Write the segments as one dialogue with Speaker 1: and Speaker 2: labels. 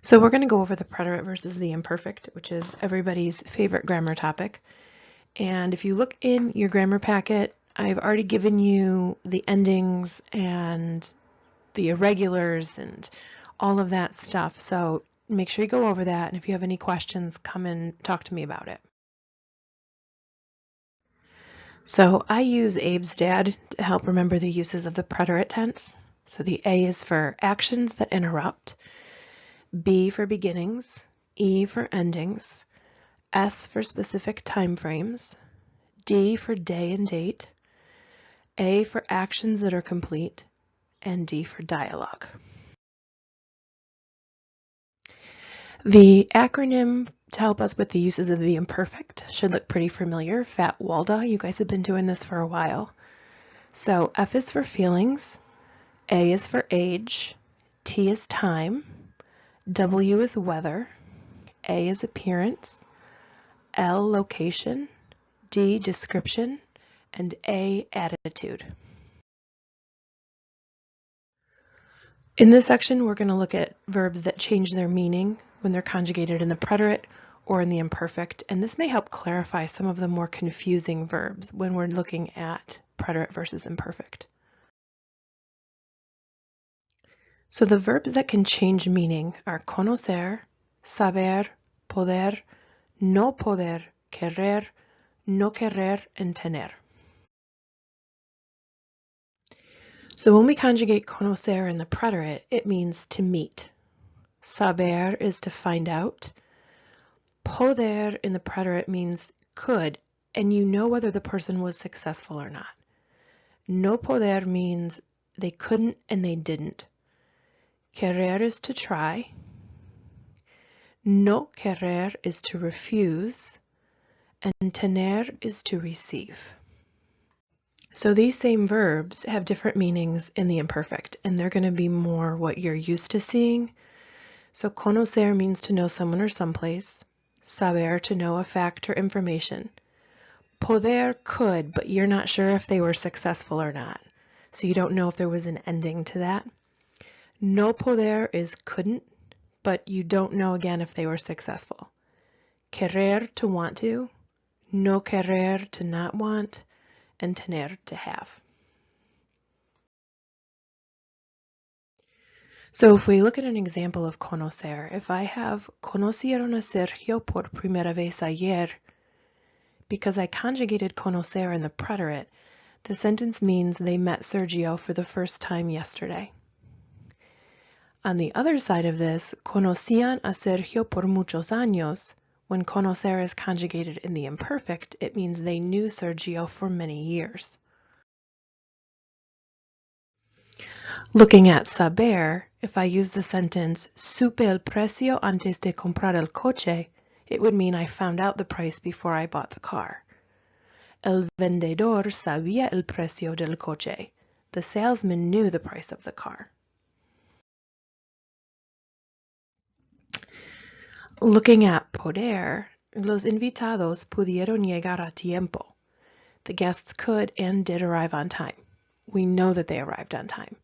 Speaker 1: So we're going to go over the preterite versus the imperfect, which is everybody's favorite grammar topic. And if you look in your grammar packet, I've already given you the endings and the irregulars and all of that stuff. So make sure you go over that. And if you have any questions, come and talk to me about it. So I use Abe's dad to help remember the uses of the preterite tense. So the A is for actions that interrupt, B for beginnings, E for endings, S for specific time frames, D for day and date, A for actions that are complete, and D for dialogue. The acronym to help us with the uses of the imperfect should look pretty familiar. Fat Walda, you guys have been doing this for a while. So F is for feelings, A is for age, T is time, W is weather, A is appearance, L location, D description, and A attitude. In this section, we're going to look at verbs that change their meaning when they're conjugated in the preterite or in the imperfect, and this may help clarify some of the more confusing verbs when we're looking at preterite versus imperfect. So the verbs that can change meaning are conocer, saber, poder, no poder, querer, no querer, and tener. So when we conjugate conocer in the preterite, it means to meet. Saber is to find out. Poder in the preterite means could, and you know whether the person was successful or not. No poder means they couldn't and they didn't. Querer is to try. No querer is to refuse. And tener is to receive. So these same verbs have different meanings in the imperfect, and they're going to be more what you're used to seeing. So conocer means to know someone or someplace. Saber, to know a fact or information. Poder, could, but you're not sure if they were successful or not. So you don't know if there was an ending to that. No poder is couldn't, but you don't know again if they were successful. Querer, to want to. No querer, to not want. And tener, to have. So if we look at an example of conocer, if I have conocieron a Sergio por primera vez ayer, because I conjugated conocer in the preterite, the sentence means they met Sergio for the first time yesterday. On the other side of this, conocían a Sergio por muchos años. When conocer is conjugated in the imperfect, it means they knew Sergio for many years. Looking at saber, if I use the sentence supe el precio antes de comprar el coche, it would mean I found out the price before I bought the car. El vendedor sabía el precio del coche. The salesman knew the price of the car. Looking at poder, los invitados pudieron llegar a tiempo. The guests could and did arrive on time. We know that they arrived on time.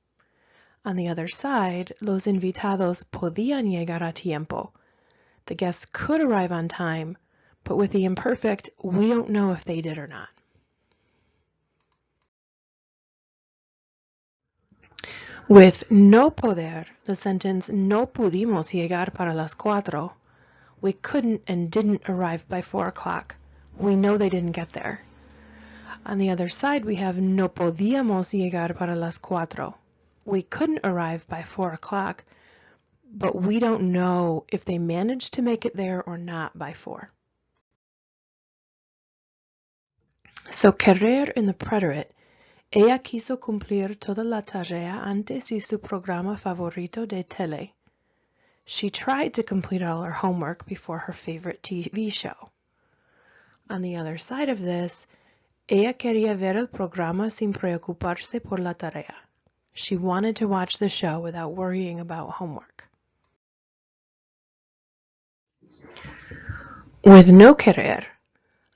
Speaker 1: On the other side, los invitados podían llegar a tiempo. The guests could arrive on time, but with the imperfect, we don't know if they did or not. With no poder, the sentence no pudimos llegar para las 4. We couldn't and didn't arrive by 4 o'clock. We know they didn't get there. On the other side, we have no podíamos llegar para las 4. We couldn't arrive by 4 o'clock, but we don't know if they managed to make it there or not by 4. So querer in the preterite, ella quiso cumplir toda la tarea antes de su programa favorito de tele. She tried to complete all her homework before her favorite TV show. On the other side of this, ella quería ver el programa sin preocuparse por la tarea. She wanted to watch the show without worrying about homework. With no querer,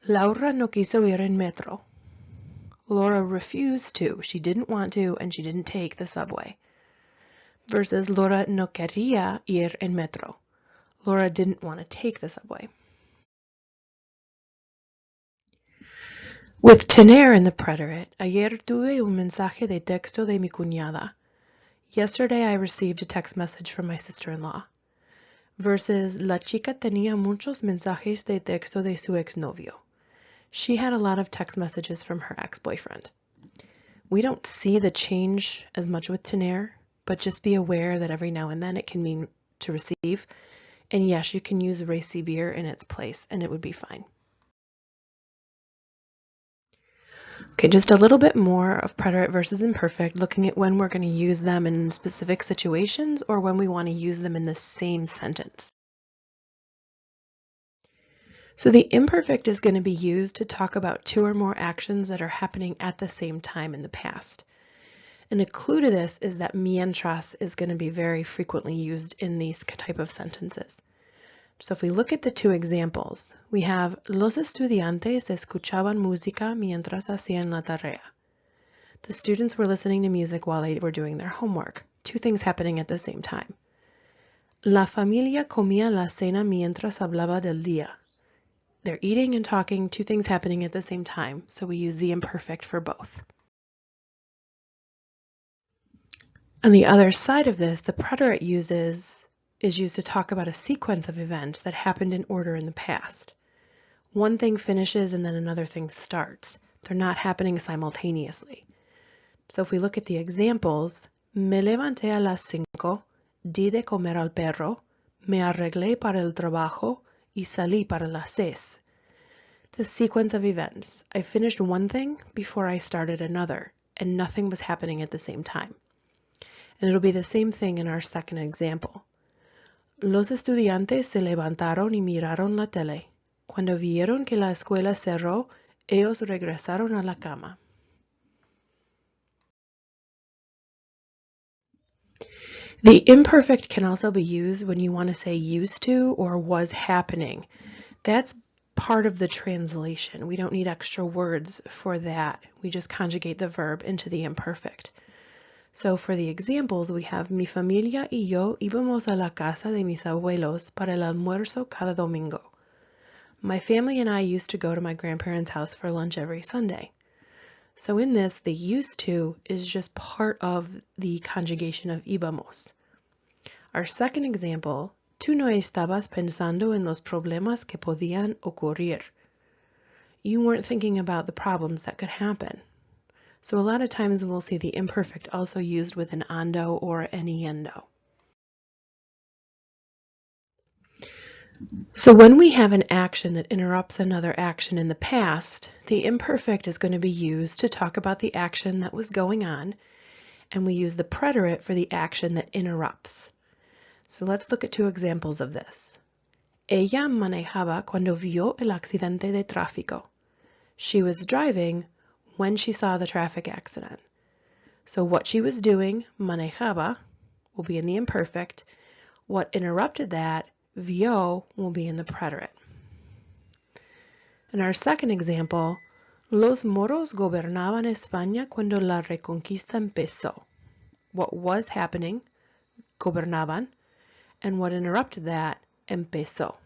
Speaker 1: Laura no quiso ir en metro. Laura refused to. She didn't want to, and she didn't take the subway. Versus Laura no quería ir en metro. Laura didn't want to take the subway. With tener in the preterit, ayer tuve un mensaje de texto de mi cuñada. Yesterday I received a text message from my sister-in-law. Versus la chica tenía muchos mensajes de texto de su exnovio. She had a lot of text messages from her ex-boyfriend. We don't see the change as much with tener, but just be aware that every now and then it can mean to receive. And yes, you can use recibir in its place and it would be fine. Okay, just a little bit more of preterite versus imperfect, looking at when we're going to use them in specific situations or when we want to use them in the same sentence. So the imperfect is going to be used to talk about two or more actions that are happening at the same time in the past. And a clue to this is that mientras is going to be very frequently used in these type of sentences. So if we look at the two examples, we have los estudiantes escuchaban música mientras hacían la tarea. The students were listening to music while they were doing their homework. Two things happening at the same time. La familia comía la cena mientras hablaba del día. They're eating and talking, two things happening at the same time, so we use the imperfect for both. On the other side of this, the preterite is used to talk about a sequence of events that happened in order in the past. One thing finishes and then another thing starts. They're not happening simultaneously. So if we look at the examples, me levanté a las 5, di de comer al perro, me arreglé para el trabajo y salí para las 6. It's a sequence of events. I finished one thing before I started another, and nothing was happening at the same time. And it'll be the same thing in our second example. Los estudiantes se levantaron y miraron la tele. Cuando vieron que la escuela cerró, ellos regresaron a la cama. The imperfect can also be used when you want to say used to or was happening. That's part of the translation. We don't need extra words for that. We just conjugate the verb into the imperfect. So for the examples, we have mi familia y yo íbamos a la casa de mis abuelos para el almuerzo cada domingo. My family and I used to go to my grandparents' house for lunch every Sunday. So in this, the used to is just part of the conjugation of íbamos. Our second example, tú no estabas pensando en los problemas que podían ocurrir. You weren't thinking about the problems that could happen. So a lot of times we'll see the imperfect also used with an ando or an yendo. So when we have an action that interrupts another action in the past, the imperfect is going to be used to talk about the action that was going on, and we use the preterit for the action that interrupts. So let's look at two examples of this. Ella manejaba cuando vio el accidente de tráfico. She was driving when she saw the traffic accident. So what she was doing, manejaba, will be in the imperfect. What interrupted that, vio, will be in the preterit. In our second example, los moros gobernaban España cuando la reconquista empezó. What was happening, gobernaban, and what interrupted that, empezó.